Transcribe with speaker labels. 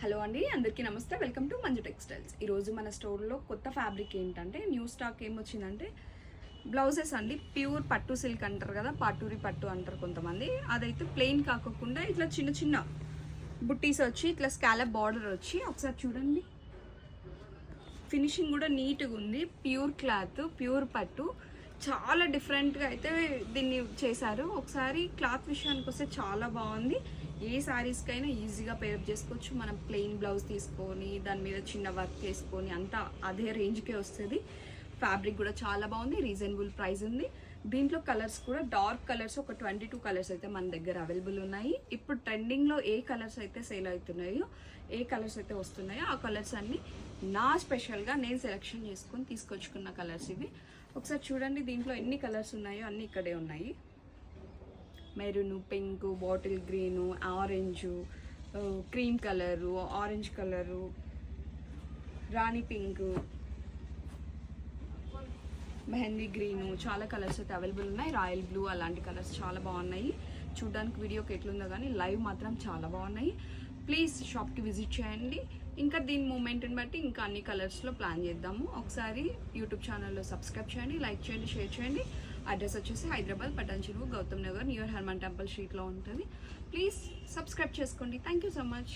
Speaker 1: Hello అండి, అందరికీ నమస్తే. Welcome to Manju textiles. ఈరోజు మన స్టోర్లో కొత్త ఫ్యాబ్రిక్ ఏంటంటే న్యూ స్టాక్ ఏమొచ్చిందంటే బ్లౌజెస్ అండి. ప్యూర్ పట్టు సిల్క్ అంటారు కదా, పాటూరి పట్టు అంటారు కొంతమంది. అదైతే ప్లెయిన్ కాకుండా ఇట్లా చిన్న చిన్న బుట్టీస్ వచ్చి ఇట్లా స్కాలప్ బార్డర్ వచ్చి ఒకసారి చూడండి. ఫినిషింగ్ కూడా నీట్గా ఉంది. ప్యూర్ క్లాత్, ప్యూర్ పట్టు, చాలా డిఫరెంట్గా అయితే దీన్ని చేశారు. ఒకసారి క్లాత్ విషయానికి వస్తే చాలా బాగుంది. ఏ శారీస్కైనా ఈజీగా పేరప్ చేసుకోవచ్చు. మనం ప్లెయిన్ బ్లౌజ్ తీసుకొని దాని మీద చిన్న వర్క్ వేసుకొని అంతా అదే రేంజ్కే వస్తుంది. ఫ్యాబ్రిక్ కూడా చాలా బాగుంది, రీజనబుల్ ప్రైస్ ఉంది. దీంట్లో కలర్స్ కూడా డార్క్ కలర్స్ ఒక 22 కలర్స్ అయితే మన దగ్గర అవైలబుల్ ఉన్నాయి. ఇప్పుడు ట్రెండింగ్లో ఏ కలర్స్ అయితే సేల్ అవుతున్నాయో, ఏ కలర్స్ అయితే వస్తున్నాయో ఆ కలర్స్ అన్నీ నా స్పెషల్గా నేను సెలెక్షన్ చేసుకొని తీసుకొచ్చుకున్న కలర్స్ ఇవి. ఒకసారి చూడండి, దీంట్లో ఎన్ని కలర్స్ ఉన్నాయో అన్నీ ఇక్కడే ఉన్నాయి. Maroon, pink, bottle green, orange, cream colour, orange colour, రాణి పింక్, మెహందీ గ్రీను, చాలా కలర్స్ అయితే అవైలబుల్ ఉన్నాయి. రాయల్ బ్లూ, అలాంటి కలర్స్ చాలా బాగున్నాయి. చూడడానికి వీడియోకి ఎట్లుందో కానీ లైవ్ మాత్రం చాలా బాగున్నాయి. ప్లీజ్ షాప్కి విజిట్ చేయండి. ఇంకా దీని మూమెంట్ని బట్టి ఇంకా అన్ని కలర్స్లో ప్లాన్ చేద్దాము. ఒకసారి యూట్యూబ్ ఛానల్లో సబ్స్క్రైబ్ చేయండి, లైక్ చేయండి, షేర్ చేయండి. అడ్రస్ వచ్చేసి హైదరాబాద్ పటాన్ చెరువు, గౌతమ్ నగర్, నియర్ హనుమాన్ టెంపుల్ స్ట్రీట్లో ఉంటుంది. ప్లీజ్ సబ్స్క్రైబ్ చేసుకోండి. Thank you so much.